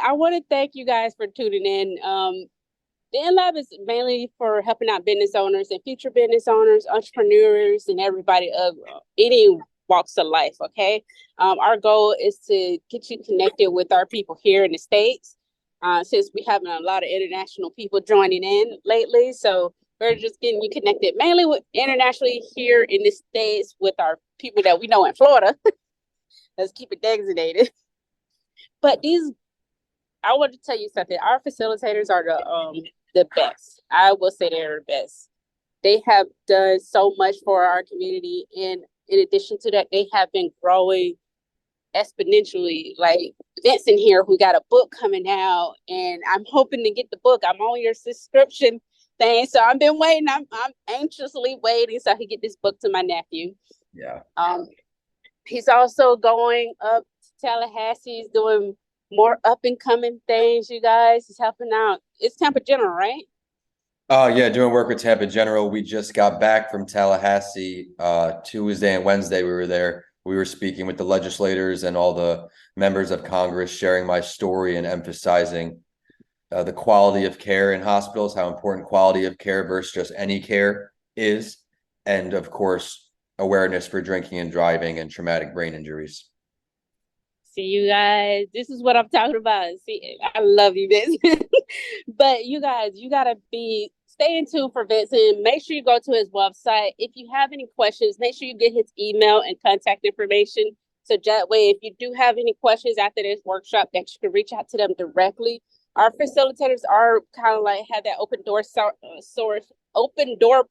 I want to thank you guys for tuning in. The InLab is mainly for helping out business owners and future business owners, entrepreneurs, and everybody of any walks of life. Okay. Our goal is to get you connected with our people here in the States, since we having a lot of international people joining in lately. So we're just getting you connected mainly with internationally here in the States with our people that we know in Florida. Let's keep it designated. But I want to tell you something. Our facilitators are the best. I will say they're the best. They have done so much for our community, and in addition to that, they have been growing exponentially. Like Vincent here, who got a book coming out, and I'm hoping to get the book. I'm on your subscription thing, so I've been waiting. I'm anxiously waiting so I can get this book to my nephew. Yeah. He's also going up to Tallahassee. He's doing more up and coming things, you guys. He's helping out. It's Tampa General, right? Oh, yeah, doing work with Tampa General. We just got back from Tallahassee Tuesday and Wednesday. We were there. We were speaking with the legislators and all the members of Congress, sharing my story and emphasizing the quality of care in hospitals, how important quality of care versus just any care is, and of course, awareness for drinking and driving and traumatic brain injuries. See, you guys, this is what I'm talking about. See, I love you, Vincent. But you guys, you gotta stay in tune for Vincent. Make sure you go to his website. If you have any questions, make sure you get his email and contact information. So that way, if you do have any questions after this workshop, that you can reach out to them directly. Our facilitators are kind of like have that open door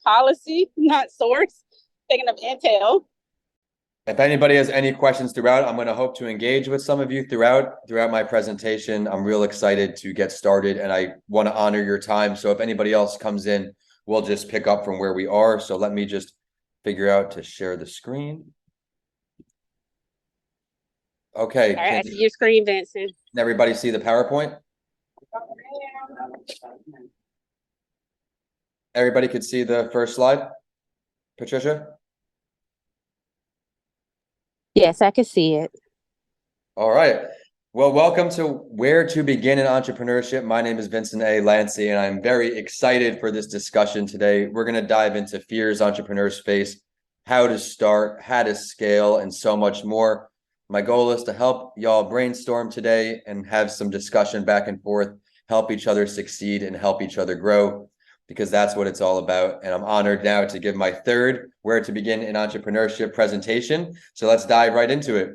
policy, not source. Thinking of Intel. If anybody has any questions throughout, I'm going to hope to engage with some of you throughout my presentation. I'm real excited to get started, and I want to honor your time. So if anybody else comes in, we'll just pick up from where we are. So let me just figure out to share the screen. Okay. All right, I see your screen, Vincent. Can everybody see the PowerPoint? Everybody could see the first slide? Patricia? Yes, I can see it. All right. Well, welcome to Where to Begin in Entrepreneurship. My name is Vincent A. Lanci, and I'm very excited for this discussion today. We're going to dive into fears entrepreneurs face, how to start, how to scale, and so much more. My goal is to help y'all brainstorm today and have some discussion back and forth, help each other succeed and help each other grow, because that's what it's all about. And I'm honored now to give my third Where to Begin in Entrepreneurship presentation. So let's dive right into it.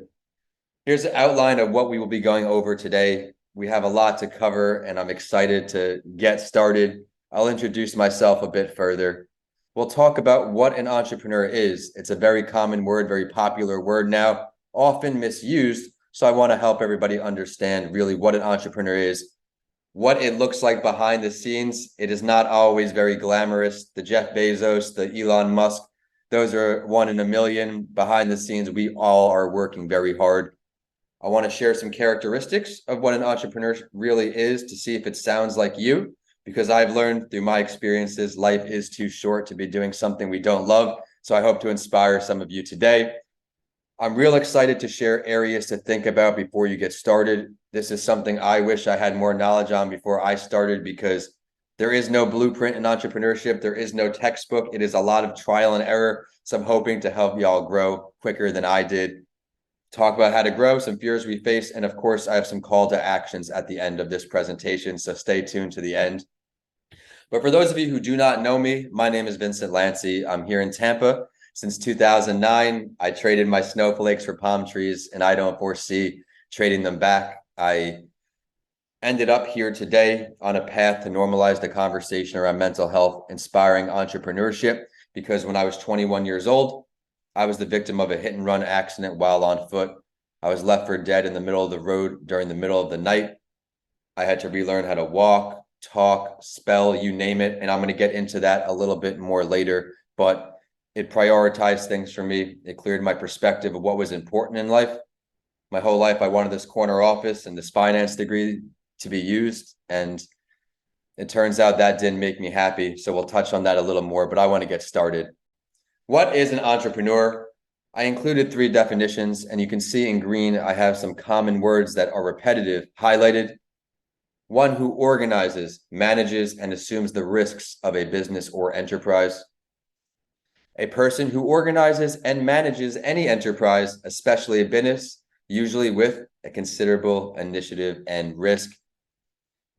Here's the outline of what we will be going over today. We have a lot to cover, and I'm excited to get started. I'll introduce myself a bit further. We'll talk about what an entrepreneur is. It's a very common word, very popular word now, often misused. So I want to help everybody understand really what an entrepreneur is, what it looks like behind the scenes. It is not always very glamorous. The Jeff Bezos, the Elon Musk, those are one in a million. Behind the scenes, we all are working very hard. I want to share some characteristics of what an entrepreneur really is to see if it sounds like you, because I've learned through my experiences, life is too short to be doing something we don't love. So I hope to inspire some of you today. I'm real excited to share areas to think about before you get started. This is something I wish I had more knowledge on before I started, because there is no blueprint in entrepreneurship. There is no textbook. It is a lot of trial and error. So I'm hoping to help y'all grow quicker than I did. Talk about how to grow, some fears we face, and of course, I have some call to actions at the end of this presentation, so stay tuned to the end. But for those of you who do not know me, my name is Vincent Lanci. I'm here in Tampa since 2009. I traded my snowflakes for palm trees, and I don't foresee trading them back. I ended up here today on a path to normalize the conversation around mental health, inspiring entrepreneurship, because when I was 21 years old, I was the victim of a hit and run accident while on foot. I was left for dead in the middle of the road during the middle of the night. I had to relearn how to walk, talk, spell, you name it. And I'm going to get into that a little bit more later, but it prioritized things for me. It cleared my perspective of what was important in life. My whole life, I wanted this corner office and this finance degree to be used. And it turns out that didn't make me happy. So we'll touch on that a little more, but I want to get started. What is an entrepreneur? I included 3 definitions, and you can see in green, I have some common words that are repetitive highlighted. one who organizes, manages, and assumes the risks of a business or enterprise. A person who organizes and manages any enterprise, especially a business, usually with a considerable initiative and risk.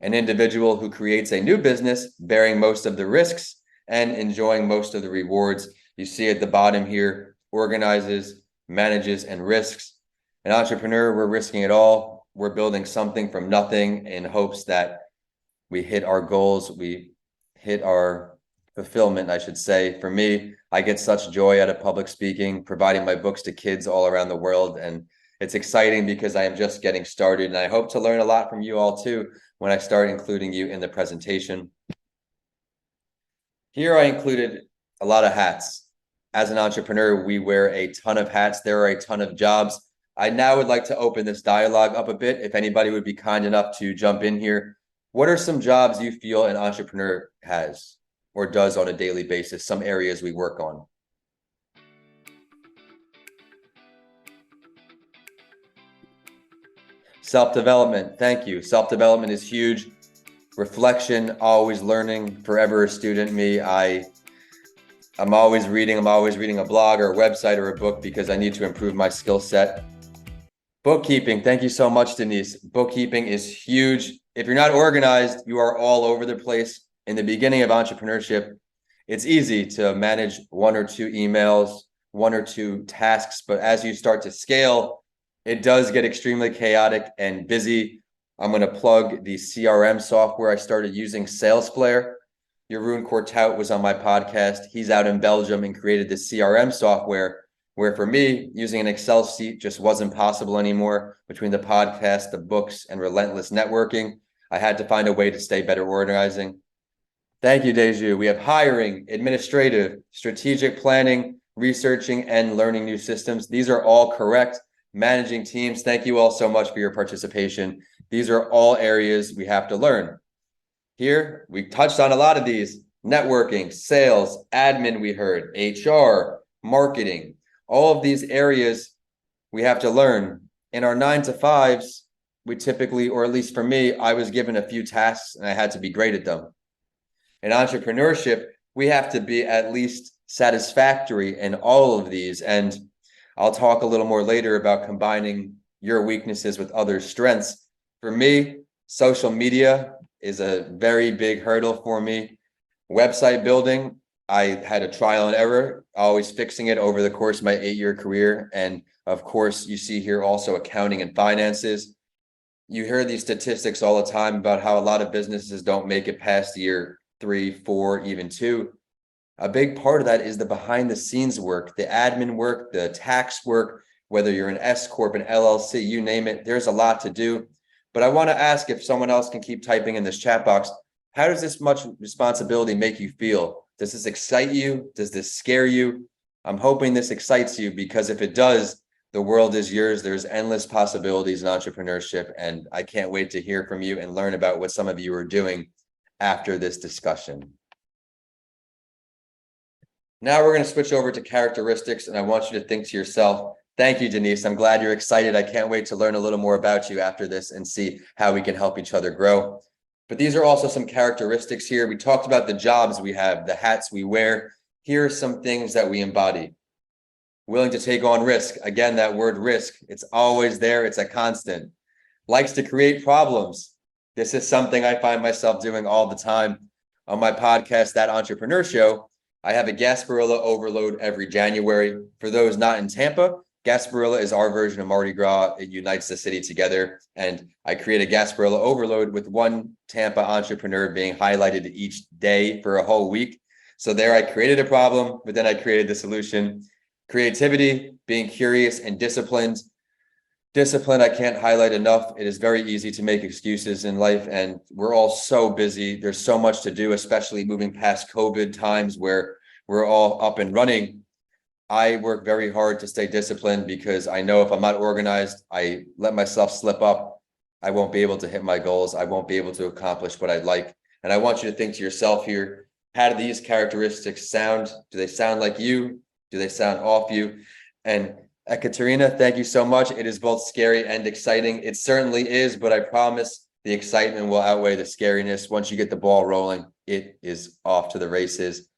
An individual who creates a new business, bearing most of the risks and enjoying most of the rewards. You see at the bottom here, organizes, manages, and risks. An entrepreneur, we're risking it all. We're building something from nothing in hopes that we hit our goals, we hit our fulfillment, I should say. For me, I get such joy out of public speaking, providing my books to kids all around the world. And it's exciting because I am just getting started. And I hope to learn a lot from you all too when I start including you in the presentation. Here I included a lot of hats. As an entrepreneur, we wear a ton of hats. There are a ton of jobs. I now would like to open this dialogue up a bit. If anybody would be kind enough to jump in here. What are some jobs you feel an entrepreneur has or does on a daily basis? Some areas we work on. Self-development. Thank you. Self-development is huge. Reflection, always learning, forever a student. Me, I'm always reading. I'm always reading a blog or a website or a book because I need to improve my skill set. Bookkeeping. Thank you so much, Denise. Bookkeeping is huge. If you're not organized, you are all over the place. In the beginning of entrepreneurship, it's easy to manage one or two emails, one or two tasks. But as you start to scale, it does get extremely chaotic and busy. I'm going to plug the CRM software I started using, SalesFlare. Jeroen Kortout was on my podcast. He's out in Belgium and created the CRM software where for me, using an Excel sheet just wasn't possible anymore. Between the podcast, the books, and relentless networking, I had to find a way to stay better organizing. Thank you, Deju. We have hiring, administrative, strategic planning, researching, and learning new systems. These are all correct. Managing teams. Thank you all so much for your participation. These are all areas we have to learn. Here, we touched on a lot of these. Networking, sales, admin, we heard, HR, marketing. All of these areas we have to learn. In our 9-to-5s, we typically, or at least for me, I was given a few tasks and I had to be great at them. In entrepreneurship, we have to be at least satisfactory in all of these. And I'll talk a little more later about combining your weaknesses with other strengths. For me, social media is a very big hurdle for me. Website building, I had a trial and error, always fixing it over the course of my 8-year career. And of course, you see here also accounting and finances. You hear these statistics all the time about how a lot of businesses don't make it past year 3, 4, even 2. A big part of that is the behind the scenes work, the admin work, the tax work, whether you're an S Corp, an LLC, you name it, there's a lot to do. But I want to ask if someone else can keep typing in this chat box, how does this much responsibility make you feel? Does this excite you? Does this scare you? I'm hoping this excites you because if it does, the world is yours. There's endless possibilities in entrepreneurship. And I can't wait to hear from you and learn about what some of you are doing after this discussion. Now we're going to switch over to characteristics, and I want you to think to yourself, thank you, Denise. I'm glad you're excited. I can't wait to learn a little more about you after this and see how we can help each other grow. But these are also some characteristics here. We talked about the jobs we have, the hats we wear. Here are some things that we embody. Willing to take on risk. Again, that word risk, it's always there. It's a constant. Likes to create problems. This is something I find myself doing all the time. On my podcast, That Entrepreneur Show, I have a Gasparilla Overload every January. For those not in Tampa, Gasparilla is our version of Mardi Gras. It unites the city together. And I create a Gasparilla Overload with one Tampa entrepreneur being highlighted each day for a whole week. So there I created a problem, but then I created the solution. Creativity, being curious and disciplined. Discipline, I can't highlight enough. It is very easy to make excuses in life, and we're all so busy. There's so much to do, especially moving past COVID times where we're all up and running. I work very hard to stay disciplined because I know if I'm not organized, I let myself slip up, I won't be able to hit my goals. I won't be able to accomplish what I'd like. And I want you to think to yourself here, how do these characteristics sound? Do they sound like you? Do they sound off you? And Ekaterina, thank you so much. It is both scary and exciting. It certainly is, but I promise The excitement will outweigh the scariness. Once you get the ball rolling, it is off to the races.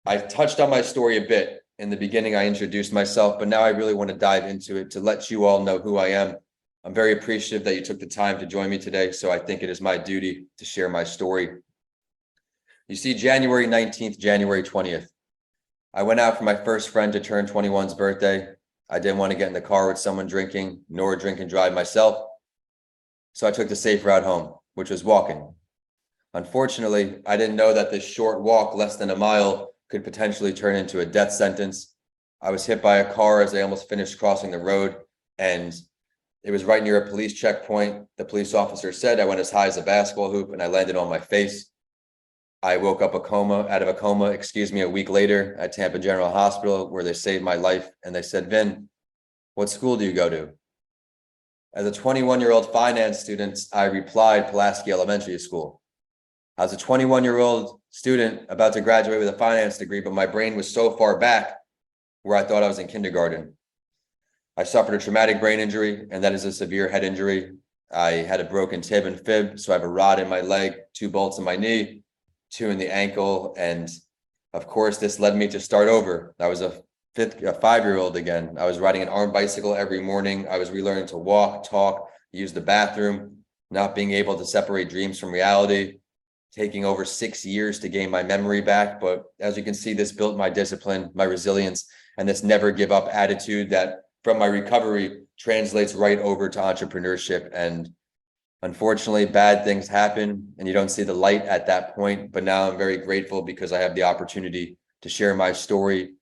I touched on my story a bit. In the beginning, I introduced myself, but now I really want to dive into it to let you all know who I am. I'm very appreciative that you took the time to join me today, so I think it is my duty to share my story. You see, January 19th, January 20th. I went out for my first friend to turn 21's birthday. I didn't want to get in the car with someone drinking, nor drink and drive myself. So I took the safe route home, which was walking. Unfortunately, I didn't know that this short walk, less than a mile, could potentially turn into a death sentence. I was hit by a car as I almost finished crossing the road, and it was right near a police checkpoint. The police officer said I went as high as a basketball hoop and I landed on my face. I woke up out of a coma, a week later at Tampa General Hospital, where they saved my life. And they said, Vin, what school do you go to? As a 21-year-old finance student, I replied Pulaski Elementary School. I was a 21-year-old student about to graduate with a finance degree, but my brain was so far back where I thought I was in kindergarten. I suffered a traumatic brain injury, and that is a severe head injury. I had a broken tib and fib, so I have a rod in my leg, 2 bolts in my knee, 2 in the ankle, and of course, this led me to start over. I was a 5-year-old again. I was riding an armed bicycle every morning. I was relearning to walk, talk, use the bathroom, not being able to separate dreams from reality, taking over 6 years to gain my memory back. But as you can see, this built my discipline, my resilience, and this never give up attitude that from my recovery translates right over to entrepreneurship. And unfortunately, bad things happen and you don't see the light at that point. But now I'm very grateful because I have the opportunity to share my story,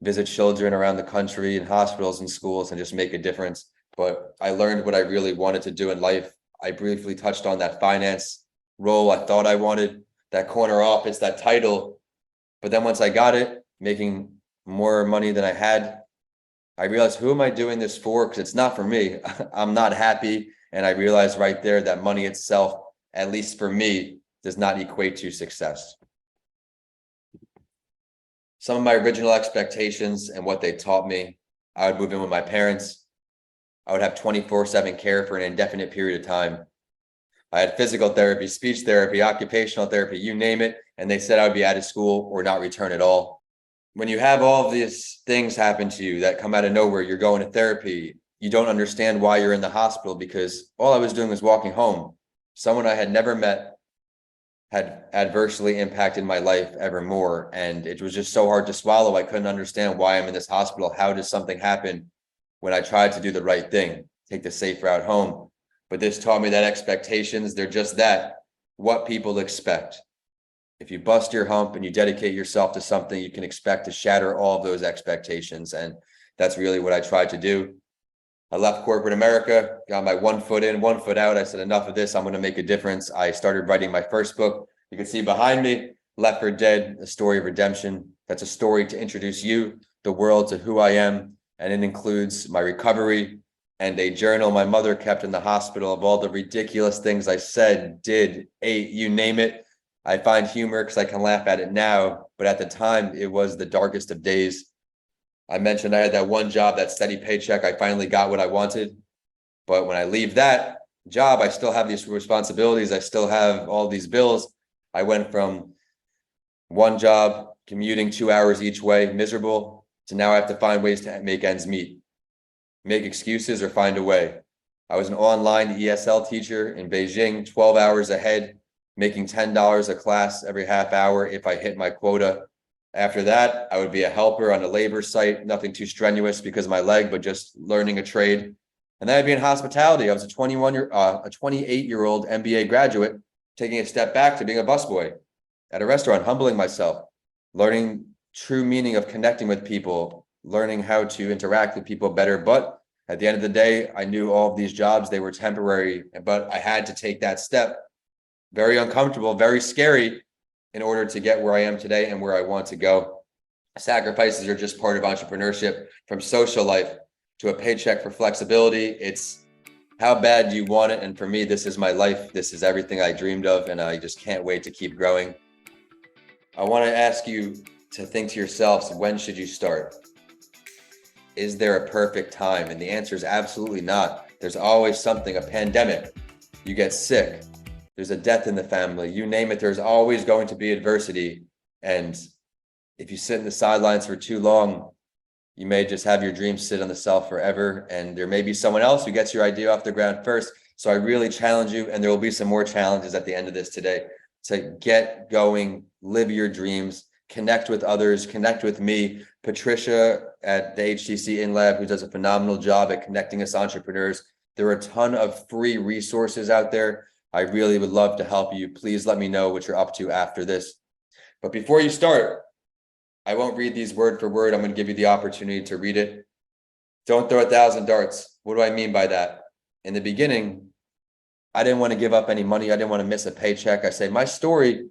visit children around the country in hospitals and schools, and just make a difference. But I learned what I really wanted to do in life. I briefly touched on that finance role I thought I wanted, that corner office, that title. But then once I got it, making more money than I had, I realized, who am I doing this for? Because it's not for me. I'm not happy. And I realized right there that money itself, at least for me, does not equate to success. Some of my original expectations and what they taught me: I would move in with my parents. I would have 24/7 care for an indefinite period of time. I had physical therapy, speech therapy, occupational therapy, you name it. And they said I would be out of school or not return at all. When you have all of these things happen to you that come out of nowhere, you're going to therapy, you don't understand why you're in the hospital, because all I was doing was walking home. Someone I had never met had adversely impacted my life ever more. And it was just so hard to swallow. I couldn't understand why I'm in this hospital. How does something happen when I tried to do the right thing, take the safe route home? But this taught me that expectations, they're just that, what people expect. If you bust your hump and you dedicate yourself to something, you can expect to shatter all of those expectations. And that's really what I tried to do. I left corporate America, got my 1 foot in, 1 foot out. I said, enough of this. I'm going to make a difference. I started writing my first book. You can see behind me, Left for Dead, A Story of Redemption. That's a story to introduce you, the world, to who I am. And it includes my recovery and a journal my mother kept in the hospital of all the ridiculous things I said, did, ate, you name it. I find humor because I can laugh at it now. But at the time, it was the darkest of days. I mentioned I had that one job, that steady paycheck. I finally got what I wanted. But when I leave that job, I still have these responsibilities. I still have all these bills. I went from one job, commuting 2 hours each way, miserable, to now I have to find ways to make ends meet, make excuses or find a way. I was an online ESL teacher in Beijing, 12 hours ahead, making $10 a class every half hour if I hit my quota. After that, I would be a helper on a labor site, nothing too strenuous because of my leg, but just learning a trade. And then I'd be in hospitality. I was a 28-year-old MBA graduate, taking a step back to being a busboy at a restaurant, humbling myself, learning true meaning of connecting with people, learning how to interact with people better. But at the end of the day, I knew all of these jobs, they were temporary, but I had to take that step. Very uncomfortable, very scary, in order to get where I am today and where I want to go. Sacrifices are just part of entrepreneurship, from social life to a paycheck for flexibility. It's how bad do you want it? And for me, this is my life. This is everything I dreamed of, and I just can't wait to keep growing. I want to ask you to think to yourselves, when should you start? Is there a perfect time? And the answer is absolutely not. There's always something, a pandemic, you get sick, there's a death in the family, you name it, there's always going to be adversity. And if you sit in the sidelines for too long, you may just have your dreams sit on the shelf forever. And there may be someone else who gets your idea off the ground first. So I really challenge you, and there will be some more challenges at the end of this today, to get going, live your dreams, connect with others, connect with me, Patricia at the HTC InLab, who does a phenomenal job at connecting us entrepreneurs. There are a ton of free resources out there. I really would love to help you. Please let me know what you're up to after this. But before you start, I won't read these word for word. I'm going to give you the opportunity to read it. Don't throw 1,000 darts. What do I mean by that? In the beginning, I didn't want to give up any money. I didn't want to miss a paycheck. I say my story,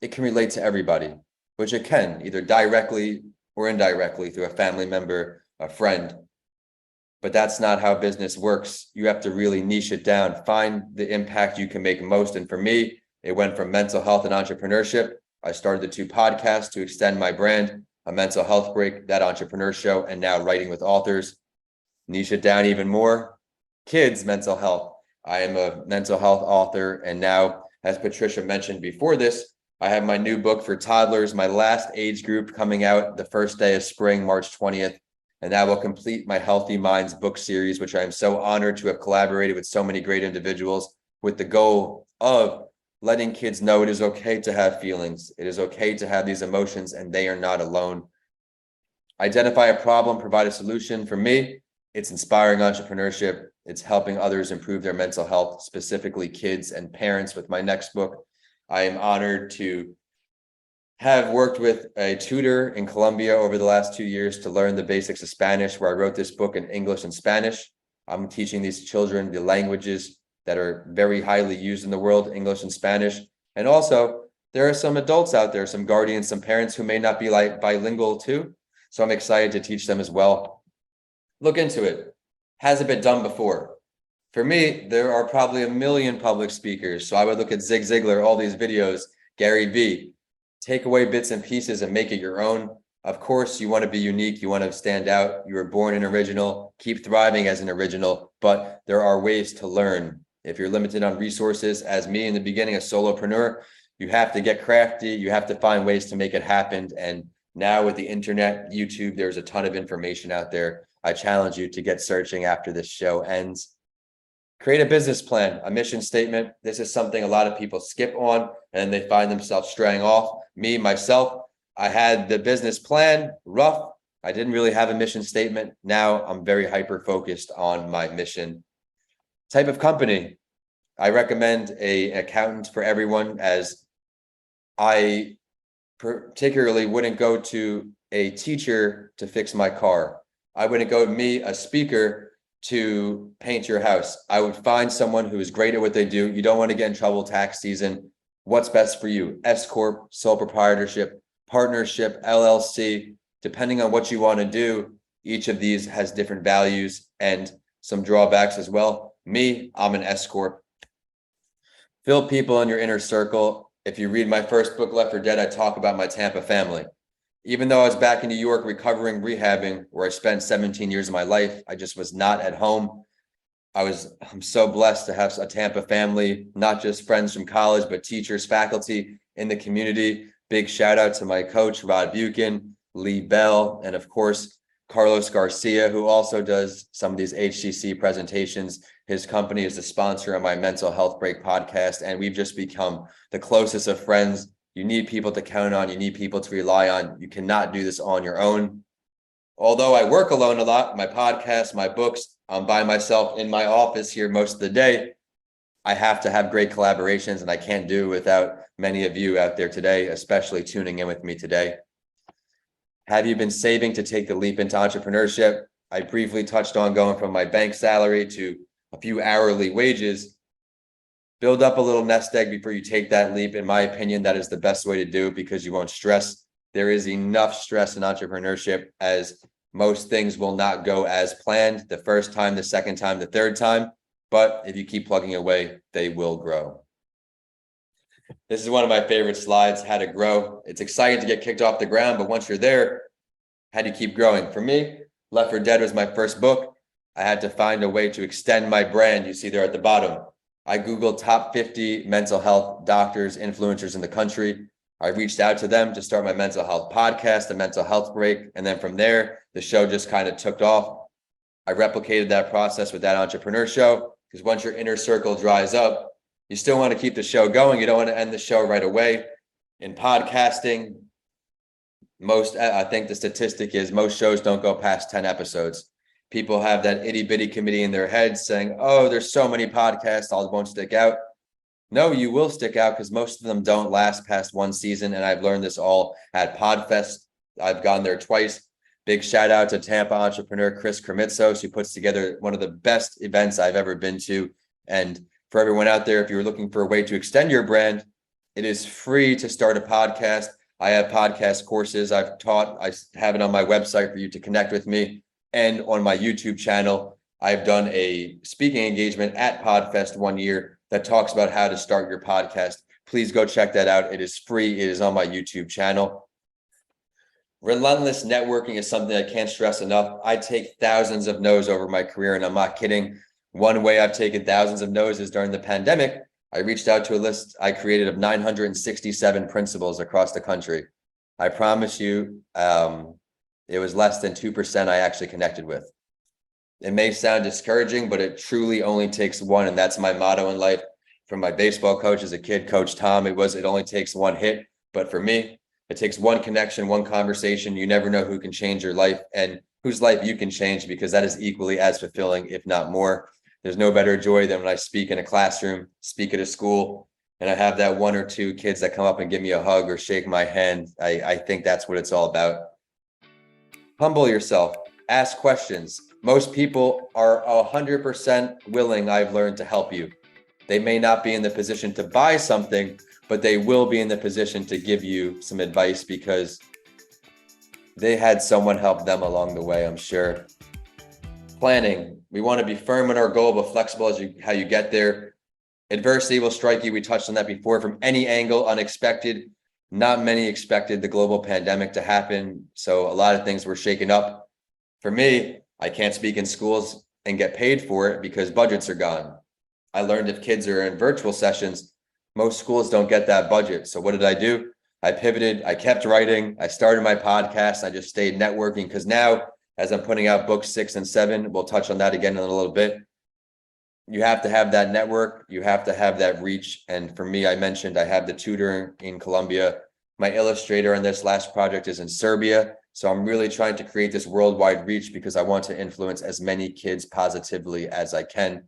it can relate to everybody, which it can, either directly or indirectly through a family member, a friend. But that's not how business works. You have to really niche it down, find the impact you can make most. And for me, it went from mental health and entrepreneurship. I started the 2 podcasts to extend my brand, A Mental Health Break, That Entrepreneur Show, and now Writing with Authors. Niche it down even more. Kids' mental health. I am a mental health author. And now, as Patricia mentioned before this, I have my new book for toddlers, my last age group, coming out the first day of spring, March 20th. And that will complete my Healthy Minds book series, which I am so honored to have collaborated with so many great individuals with the goal of letting kids know it is okay to have feelings. It is okay to have these emotions, and they are not alone. Identify a problem, provide a solution. For me, it's inspiring entrepreneurship. It's helping others improve their mental health, specifically kids and parents. With my next book, I am honored to have worked with a tutor in Colombia over the last 2 years to learn the basics of Spanish, where I wrote this book in English and Spanish. I'm teaching these children the languages that are very highly used in the world, English and Spanish. And also, there are some adults out there, some guardians, some parents who may not be like bilingual too. So I'm excited to teach them as well. Look into it. Has it been done before? For me, there are probably a million public speakers. So I would look at Zig Ziglar, all these videos, Gary Vee. Take away bits and pieces and make it your own. Of course, you want to be unique. You want to stand out. You were born an original. Keep thriving as an original. But there are ways to learn. If you're limited on resources, as me in the beginning, a solopreneur, you have to get crafty. You have to find ways to make it happen. And now with the internet, YouTube, there's a ton of information out there. I challenge you to get searching after this show ends. Create a business plan, a mission statement. This is something a lot of people skip on and they find themselves straying off. Me, myself, I had the business plan rough. I didn't really have a mission statement. Now I'm very hyper-focused on my mission. Type of company. I recommend an accountant for everyone, as I particularly wouldn't go to a teacher to fix my car. I wouldn't go to me, a speaker, to paint your house. I would find someone who is great at what they do. You don't want to get in trouble tax season. What's best for you? S Corp, sole proprietorship, partnership, LLC, depending on what you want to do. Each of these has different values and some drawbacks as well. Me, I'm an S Corp. Fill people in your inner circle. If you read my first book, Left for Dead, I talk about my Tampa family. Even though I was back in New York recovering, rehabbing, where I spent 17 years of my life, I just was not at home. I'm so blessed to have a Tampa family, not just friends from college, but teachers, faculty in the community. Big shout out to my coach, Rod Buchan, Lee Bell, and of course, Carlos Garcia, who also does some of these HCC presentations. His company is the sponsor of my Mental Health Break podcast, and we've just become the closest of friends. You need people to count on. You need people to rely on. You cannot do this on your own. Although I work alone a lot, my podcast, my books, I'm by myself in my office here most of the day. I have to have great collaborations, and I can't do without many of you out there today, especially tuning in with me today. Have you been saving to take the leap into entrepreneurship? I briefly touched on going from my bank salary to a few hourly wages. Build up a little nest egg before you take that leap. In my opinion, that is the best way to do it, because you won't stress. There is enough stress in entrepreneurship, as most things will not go as planned the first time, the second time, the third time. But if you keep plugging away, they will grow. This is one of my favorite slides, how to grow. It's exciting to get kicked off the ground, but once you're there, how do you keep growing? For me, Left for Dead was my first book. I had to find a way to extend my brand. You see there at the bottom. I Googled top 50 mental health doctors, influencers in the country. I reached out to them to start my mental health podcast, the Mental Health Break. And then from there, the show just kind of took off. I replicated that process with that entrepreneur show, because once your inner circle dries up, you still want to keep the show going. You don't want to end the show right away. In podcasting, I think the statistic is most shows don't go past 10 episodes. People have that itty bitty committee in their heads saying, oh, there's so many podcasts, all won't stick out. No, you will stick out, because most of them don't last past one season. And I've learned this all at PodFest. I've gone there twice. Big shout out to Tampa entrepreneur Chris Kremitzos, who puts together one of the best events I've ever been to. And for everyone out there, if you're looking for a way to extend your brand, it is free to start a podcast. I have podcast courses I've taught. I have it on my website for you to connect with me. And on my YouTube channel, I've done a speaking engagement at PodFest 1 year that talks about how to start your podcast. Please go check that out. It is free. It is on my YouTube channel. Relentless networking is something I can't stress enough. I take thousands of no's over my career, and I'm not kidding. One way I've taken thousands of no's is during the pandemic. I reached out to a list I created of 967 principals across the country. I promise you, it was less than 2% I actually connected with. It may sound discouraging, but it truly only takes one. And that's my motto in life. From my baseball coach as a kid, Coach Tom, it only takes one hit. But for me, it takes one connection, one conversation. You never know who can change your life and whose life you can change, because that is equally as fulfilling, if not more. There's no better joy than when I speak in a classroom, speak at a school, and I have that one or two kids that come up and give me a hug or shake my hand. I think that's what it's all about. Humble yourself, ask questions. Most people are 100% willing, I've learned, to help you. They may not be in the position to buy something, but they will be in the position to give you some advice because they had someone help them along the way, I'm sure. Planning. We want to be firm in our goal, but flexible as how you get there. Adversity will strike you. We touched on that before, from any angle, unexpected. Not many expected the global pandemic to happen. So a lot of things were shaken up. For me, I can't speak in schools and get paid for it because budgets are gone. I learned if kids are in virtual sessions, most schools don't get that budget. So what did I do? I pivoted. I kept writing. I started my podcast. I just stayed networking, because now, as I'm putting out books 6 and 7, we'll touch on that again in a little bit. You have to have that network. You have to have that reach. And for me, I mentioned I have the tutor in Colombia. My illustrator on this last project is in Serbia. So I'm really trying to create this worldwide reach because I want to influence as many kids positively as I can.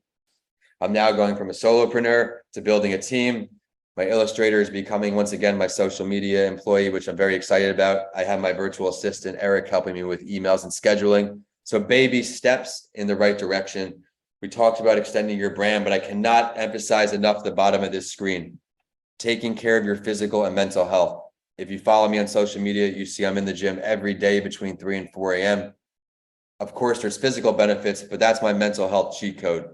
I'm now going from a solopreneur to building a team. My illustrator is becoming, once again, my social media employee, which I'm very excited about. I have my virtual assistant, Eric, helping me with emails and scheduling. So baby steps in the right direction. We talked about extending your brand, but I cannot emphasize enough the bottom of this screen. Taking care of your physical and mental health. If you follow me on social media, you see I'm in the gym every day between 3 and 4 a.m. Of course, there's physical benefits, but that's my mental health cheat code.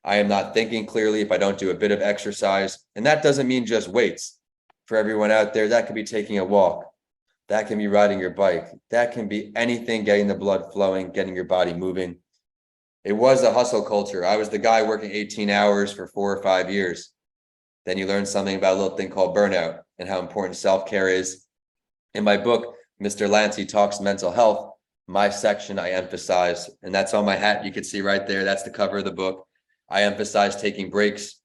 I am not thinking clearly if I don't do a bit of exercise. And that doesn't mean just weights. For everyone out there, that could be taking a walk. That can be riding your bike. That can be anything, getting the blood flowing, getting your body moving. It was a hustle culture. I was the guy working 18 hours for 4 or 5 years. Then you learn something about a little thing called burnout and how important self-care is. In my book, Mr. Lanci Talks Mental Health, my section I emphasize, and that's on my hat. You can see right there. That's the cover of the book. I emphasize taking breaks,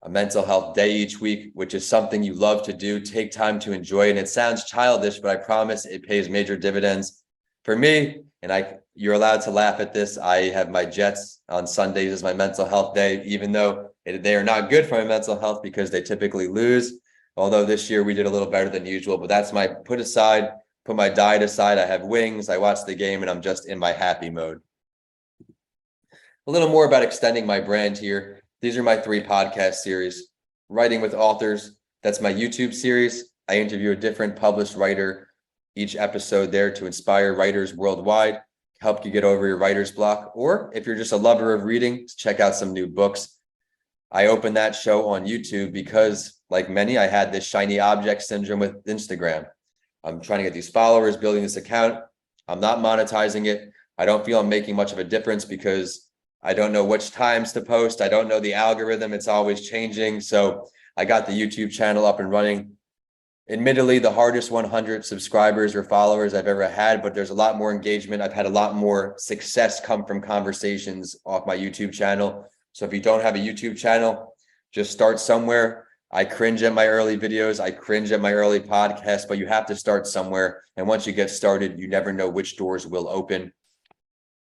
a mental health day each week, which is something you love to do. Take time to enjoy. And it sounds childish, but I promise it pays major dividends for me. And you're allowed to laugh at this. I have my Jets on Sundays as my mental health day, even though they are not good for my mental health because they typically lose. Although this year we did a little better than usual, but that's my put my diet aside. I have wings. I watch the game and I'm just in my happy mode. A little more about extending my brand here. These are my 3 podcast series. Writing with Authors, that's my YouTube series. I interview a different published writer each episode there to inspire writers worldwide, help you get over your writer's block. Or if you're just a lover of reading, check out some new books. I opened that show on YouTube because, like many, I had this shiny object syndrome with Instagram. I'm trying to get these followers, building this account. I'm not monetizing it. I don't feel I'm making much of a difference because I don't know which times to post. I don't know the algorithm. It's always changing. So I got the YouTube channel up and running. Admittedly, the hardest 100 subscribers or followers I've ever had, but there's a lot more engagement. I've had a lot more success come from conversations off my YouTube channel. So if you don't have a YouTube channel, just start somewhere. I cringe at my early videos. I cringe at my early podcasts, but you have to start somewhere. And once you get started, you never know which doors will open.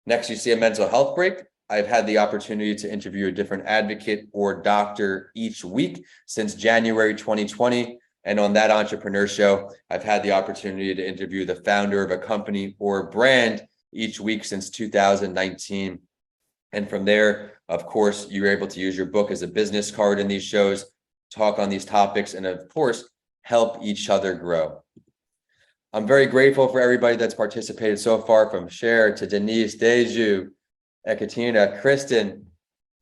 Next, you see a mental health break. I've had the opportunity to interview a different advocate or doctor each week since January 2020. And on that entrepreneur show, I've had the opportunity to interview the founder of a company or brand each week since 2019. And from there, of course, you're able to use your book as a business card in these shows, talk on these topics, and of course, help each other grow. I'm very grateful for everybody that's participated so far, from Cher to Denise, Deju, Ekaterina, Kristen.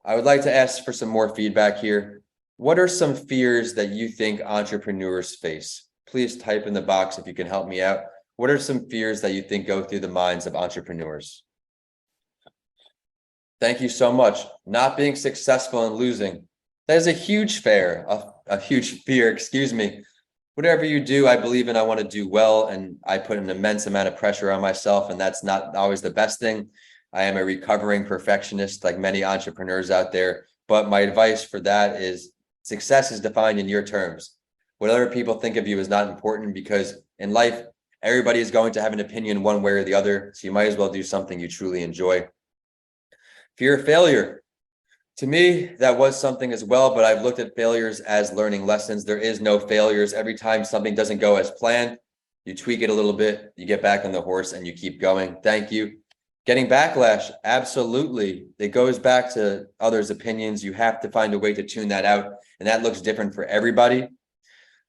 I would like to ask for some more feedback here. What are some fears that you think entrepreneurs face? Please type in the box if you can help me out. What are some fears that you think go through the minds of entrepreneurs? Thank you so much. Not being successful and losing. That is a huge fear, a huge fear, excuse me. Whatever you do, I believe in, I want to do well, and I put an immense amount of pressure on myself, and that's not always the best thing. I am a recovering perfectionist, like many entrepreneurs out there, but my advice for that is success is defined in your terms. What other people think of you is not important, because in life, everybody is going to have an opinion one way or the other, so you might as well do something you truly enjoy. Fear of failure. To me, that was something as well, but I've looked at failures as learning lessons. There is no failures. Every time something doesn't go as planned, you tweak it a little bit, you get back on the horse and you keep going. Thank you. Getting backlash, absolutely. It goes back to others' opinions. You have to find a way to tune that out, and that looks different for everybody.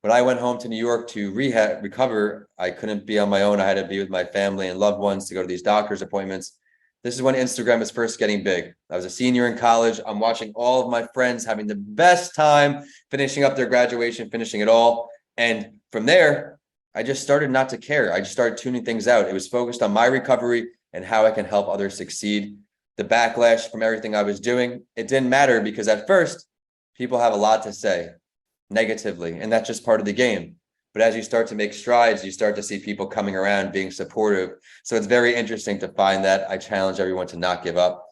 When I went home to New York to recover, I couldn't be on my own. I had to be with my family and loved ones to go to these doctor's appointments. This is when Instagram was first getting big. I was a senior in college. I'm watching all of my friends having the best time, finishing up their graduation, finishing it all. And from there, I just started not to care. I just started tuning things out. It was focused on my recovery and how I can help others succeed. The backlash from everything I was doing, it didn't matter, because at first, people have a lot to say negatively, and that's just part of the game. But as you start to make strides, you start to see people coming around, being supportive. So it's very interesting to find that. I challenge everyone to not give up.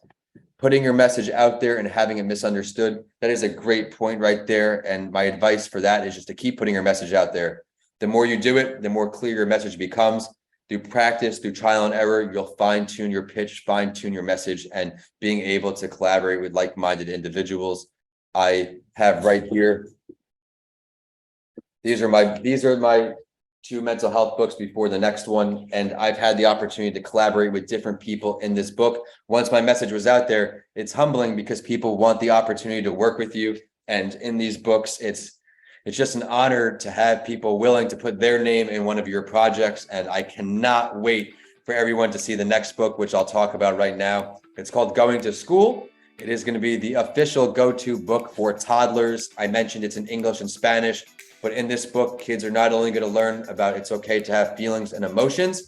Putting your message out there and having it misunderstood, that is a great point right there. And my advice for that is just to keep putting your message out there. The more you do it, the more clear your message becomes. Through practice, through trial and error, you'll fine-tune your pitch, fine-tune your message, and being able to collaborate with like-minded individuals. I have right here, these are my two mental health books before the next one. And I've had the opportunity to collaborate with different people in this book. Once my message was out there, it's humbling because people want the opportunity to work with you. And in these books, it's just an honor to have people willing to put their name in one of your projects. And I cannot wait for everyone to see the next book, which I'll talk about right now. It's called Going to School. It is going to be the official go-to book for toddlers. I mentioned it's in English and Spanish. But in this book, kids are not only going to learn about it's okay to have feelings and emotions,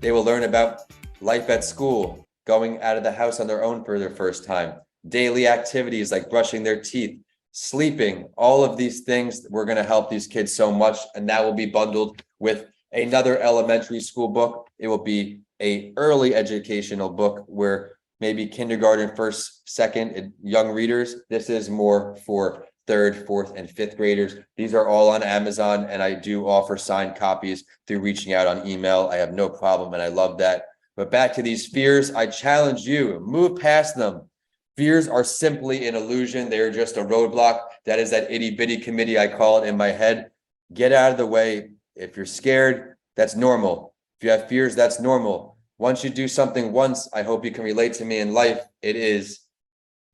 they will learn about life at school, going out of the house on their own for their first time, daily activities like brushing their teeth, sleeping, all of these things. We're going to help these kids so much, and that will be bundled with another elementary school book. It will be an early educational book where maybe kindergarten, first, second, young readers. This is more for third, fourth, and fifth graders. These are all on Amazon, and I do offer signed copies through reaching out on email. I have no problem, and I love that. But back to these fears, I challenge you, move past them. Fears are simply an illusion. They are just a roadblock. That is that itty bitty committee, I call it in my head. Get out of the way. If you're scared, that's normal. If you have fears, that's normal. Once you do something once, I hope you can relate to me in life. It is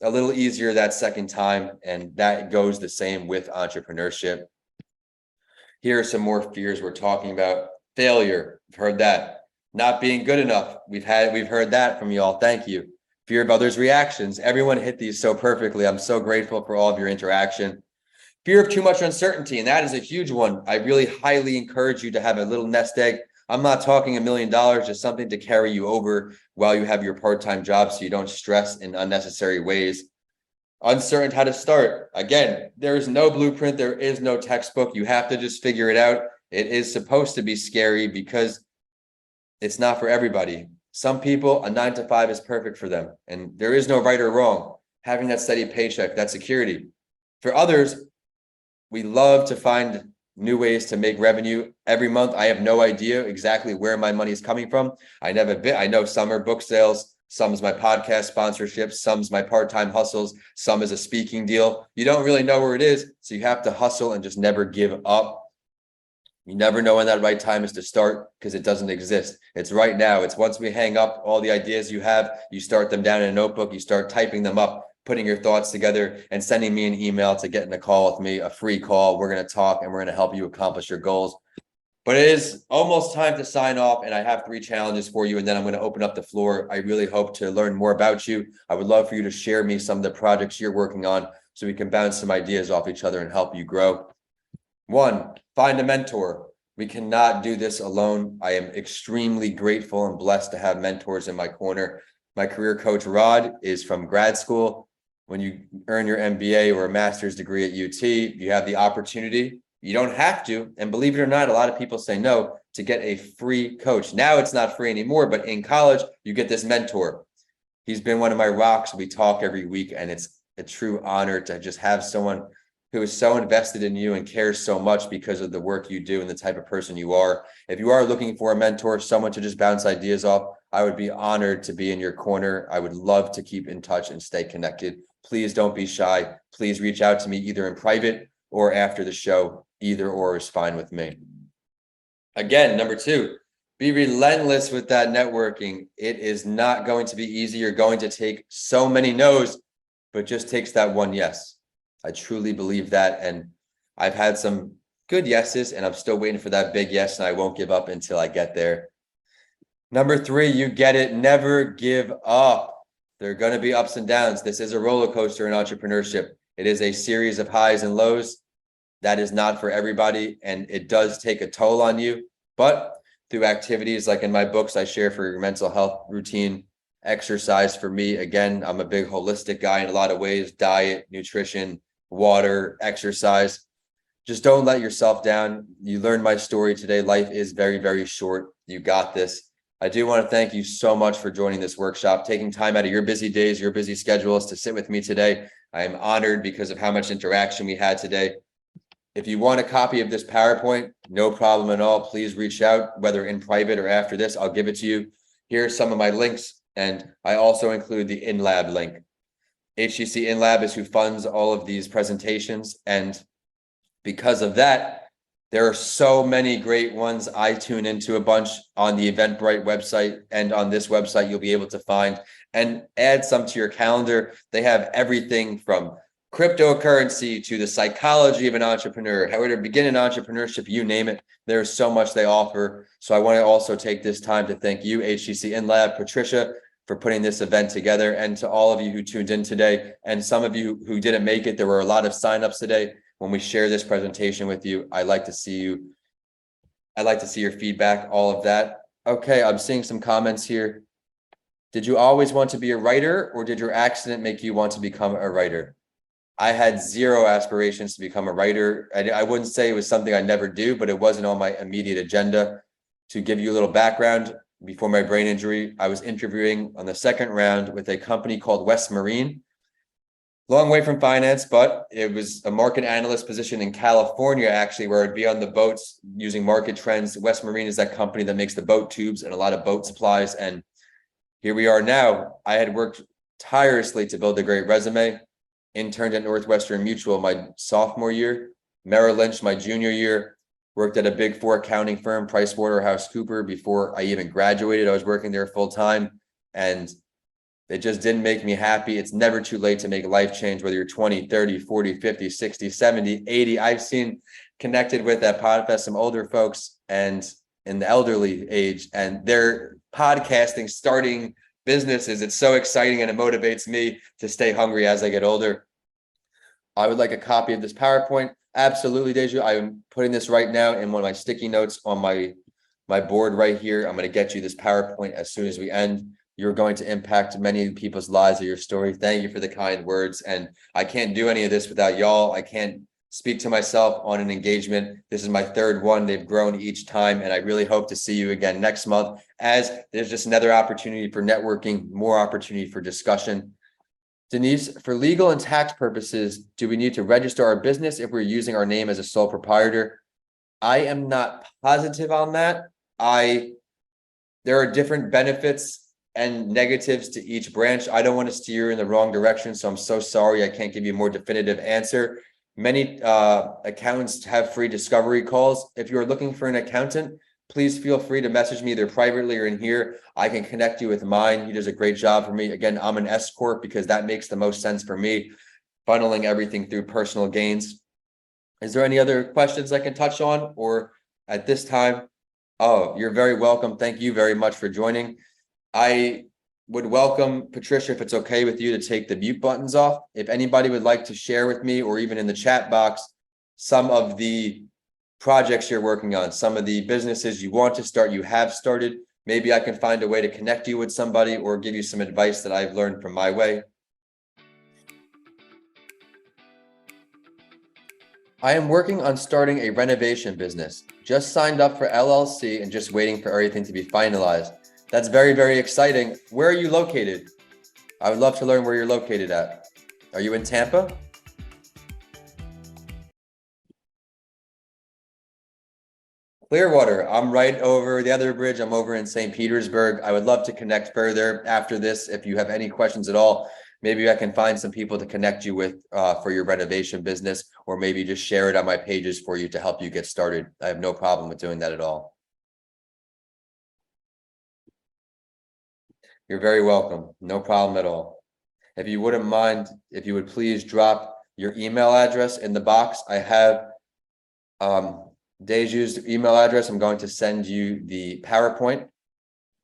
a little easier that second time, and that goes the same with entrepreneurship. Here are some more fears we're talking about. Failure, we've heard that. Not being good enough, we've heard that from y'all. Thank you. Fear of others' reactions. Everyone hit these so perfectly. I'm so grateful for all of your interaction. Fear of too much uncertainty, and that is a huge one. I really highly encourage you to have a little nest egg I'm not talking $1 million, just something to carry you over while you have your part-time job so you don't stress in unnecessary ways. Uncertain how to start. Again, there is no blueprint. There is no textbook. You have to just figure it out. It is supposed to be scary because it's not for everybody. Some people, a 9 to 5 is perfect for them. And there is no right or wrong. Having that steady paycheck, that security. For others, we love to find new ways to make revenue every month. I have no idea exactly where my money is coming from. I know some are book sales, some is my podcast sponsorships, some's my part-time hustles, some is a speaking deal. You don't really know where it is, so you have to hustle and just never give up. You never know when that right time is to start because it doesn't exist. It's right now. It's once we hang up all the ideas you have, you start them down in a notebook, you start typing them up, putting your thoughts together and sending me an email to get in a call with me, a free call. We're going to talk and we're going to help you accomplish your goals. But it is almost time to sign off, and I have 3 challenges for you, and then I'm going to open up the floor. I really hope to learn more about you. I would love for you to share me some of the projects you're working on so we can bounce some ideas off each other and help you grow. 1, find a mentor. We cannot do this alone. I am extremely grateful and blessed to have mentors in my corner. My career coach, Rod, is from grad school. When you earn your MBA or a master's degree at UT, you have the opportunity. You don't have to. And believe it or not, a lot of people say no to get a free coach. Now it's not free anymore, but in college, you get this mentor. He's been one of my rocks. We talk every week, and it's a true honor to just have someone who is so invested in you and cares so much because of the work you do and the type of person you are. If you are looking for a mentor, someone to just bounce ideas off, I would be honored to be in your corner. I would love to keep in touch and stay connected. Please don't be shy. Please reach out to me either in private or after the show. Either or is fine with me. Again, number 2, be relentless with that networking. It is not going to be easy. You're going to take so many no's, but it just takes that one yes. I truly believe that. And I've had some good yeses, and I'm still waiting for that big yes, and I won't give up until I get there. Number 3, you get it. Never give up. There are going to be ups and downs. This is a roller coaster in entrepreneurship. It is a series of highs and lows. That is not for everybody, and it does take a toll on you. But through activities like in my books, I share for your mental health routine, exercise for me. Again, I'm a big holistic guy in a lot of ways: diet, nutrition, water, exercise. Just don't let yourself down. You learned my story today. Life is very, very short. You got this. I do want to thank you so much for joining this workshop, taking time out of your busy days, your busy schedules to sit with me today. I am honored because of how much interaction we had today. If you want a copy of this PowerPoint, no problem at all. Please reach out, whether in private or after this. I'll give it to you. Here are some of my links, and I also include the InLab link. HTC InLab is who funds all of these presentations, and because of that, there are so many great ones. I tune into a bunch on the Eventbrite website, and on this website, you'll be able to find and add some to your calendar. They have everything from cryptocurrency to the psychology of an entrepreneur, how to begin in entrepreneurship, you name it. There's so much they offer. So I want to also take this time to thank you, HTC InLab, Patricia, for putting this event together, and to all of you who tuned in today, and some of you who didn't make it. There were a lot of signups today. When we share this presentation with you, I like to see you. I like to see your feedback, all of that. Okay, I'm seeing some comments here. Did you always want to be a writer, or did your accident make you want to become a writer? I had zero aspirations to become a writer. I wouldn't say it was something I never do, but it wasn't on my immediate agenda. To give you a little background, before my brain injury, I was interviewing on the 2nd round with a company called West Marine. Long way from finance, but it was a market analyst position in California, actually, where I'd be on the boats using market trends. West Marine is that company that makes the boat tubes and a lot of boat supplies. And here we are now. I had worked tirelessly to build a great resume. Interned at Northwestern Mutual my sophomore year, Merrill Lynch my junior year, worked at a Big 4 accounting firm, PricewaterhouseCoopers, before I even graduated. I was working there full time, and it just didn't make me happy. It's never too late to make a life change, whether you're 20, 30, 40, 50, 60, 70, 80. I've seen connected with at PodFest some older folks and in the elderly age, and they're podcasting, starting businesses. It's so exciting, and it motivates me to stay hungry as I get older. I would like a copy of this PowerPoint. Absolutely, Deju. I'm putting this right now in one of my sticky notes on my my board right here. I'm going to get you this PowerPoint as soon as we end. You're going to impact many people's lives of your story. Thank you for the kind words. And I can't do any of this without y'all. I can't speak to myself on an engagement. This is my third one. They've grown each time. And I really hope to see you again next month, as there's just another opportunity for networking, more opportunity for discussion. Denise, for legal and tax purposes, do we need to register our business if we're using our name as a sole proprietor? I am not positive on that. There are different benefits and negatives to each branch. I don't want to steer in the wrong direction, so I'm so sorry I can't give you a more definitive answer. Many accountants have free discovery calls. If you're looking for an accountant, please feel free to message me either privately or in here. I can connect you with mine. He does a great job for me. Again, I'm an S Corp because that makes the most sense for me, funneling everything through personal gains. Is there any other questions I can touch on, or at this time? Oh, you're very welcome. Thank you very much for joining. I would welcome, Patricia, if it's okay with you, to take the mute buttons off. If anybody would like to share with me, or even in the chat box, some of the projects you're working on, some of the businesses you want to start, you have started, maybe I can find a way to connect you with somebody or give you some advice that I've learned from my way. I am working on starting a renovation business. Just signed up for LLC and just waiting for everything to be finalized. That's very, very exciting. Where are you located? I would love to learn where you're located at. Are you in Tampa? Clearwater. I'm right over the other bridge. I'm over in St. Petersburg. I would love to connect further after this. If you have any questions at all, maybe I can find some people to connect you with for your renovation business, or maybe just share it on my pages for you to help you get started. I have no problem with doing that at all. You're very welcome. No problem at all. If you wouldn't mind, if you would please drop your email address in the box. I have Deju's email address. I'm going to send you the PowerPoint.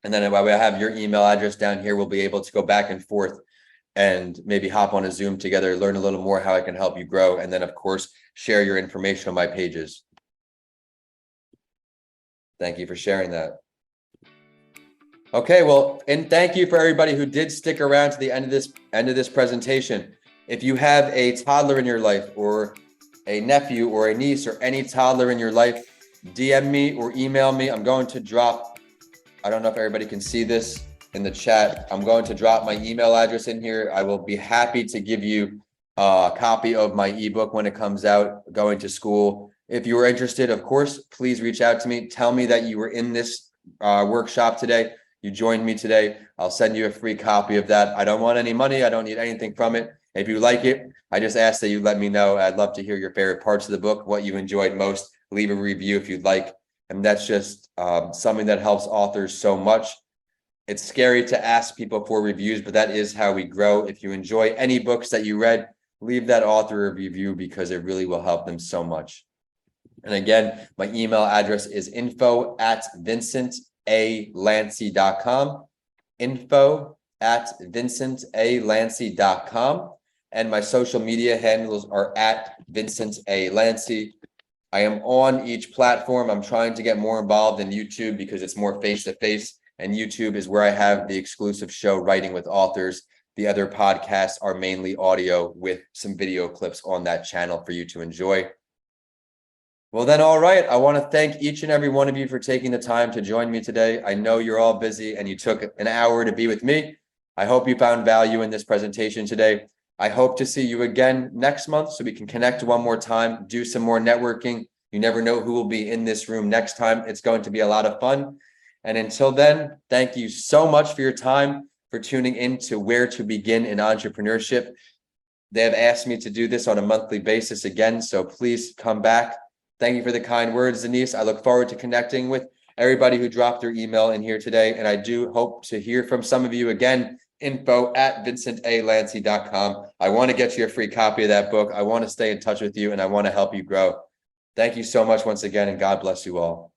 And then while I have your email address down here, we'll be able to go back and forth and maybe hop on a Zoom together, learn a little more how I can help you grow. And then, of course, share your information on my pages. Thank you for sharing that. Okay, well, and thank you for everybody who did stick around to the end of this presentation. If you have a toddler in your life, or a nephew or a niece, or any toddler in your life, DM me or email me. I'm going to drop, I don't know if everybody can see this in the chat. I'm going to drop my email address in here. I will be happy to give you a copy of my ebook when it comes out, Going to School. If you are interested, of course, please reach out to me. Tell me that you were in this workshop today. You joined me today. I'll send you a free copy of that. I don't want any money. I don't need anything from it. If you like it, I just ask that you let me know. I'd love to hear your favorite parts of the book, what you enjoyed most. Leave a review if you'd like. And that's just something that helps authors so much. It's scary to ask people for reviews, but that is how we grow. If you enjoy any books that you read, leave that author a review, because it really will help them so much. And again, my email address is info@vincentalanci.com, info@vincentalanci.com. And my social media handles are @VincentALanci. I am on each platform. I'm trying to get more involved in YouTube because it's more face-to-face, and YouTube is where I have the exclusive show, Writing with Authors. The other podcasts are mainly audio with some video clips on that channel for you to enjoy. Well then, all right. I want to thank each and every one of you for taking the time to join me today. I know you're all busy and you took an hour to be with me. I hope you found value in this presentation today. I hope to see you again next month so we can connect one more time, do some more networking. You never know who will be in this room next time. It's going to be a lot of fun. And until then, thank you so much for your time, for tuning in to Where to Begin in Entrepreneurship. They have asked me to do this on a monthly basis again, so please come back. Thank you for the kind words, Denise. I look forward to connecting with everybody who dropped their email in here today. And I do hope to hear from some of you again. info@vincentalanci.com. I want to get you a free copy of that book. I want to stay in touch with you, and I want to help you grow. Thank you so much once again, and God bless you all.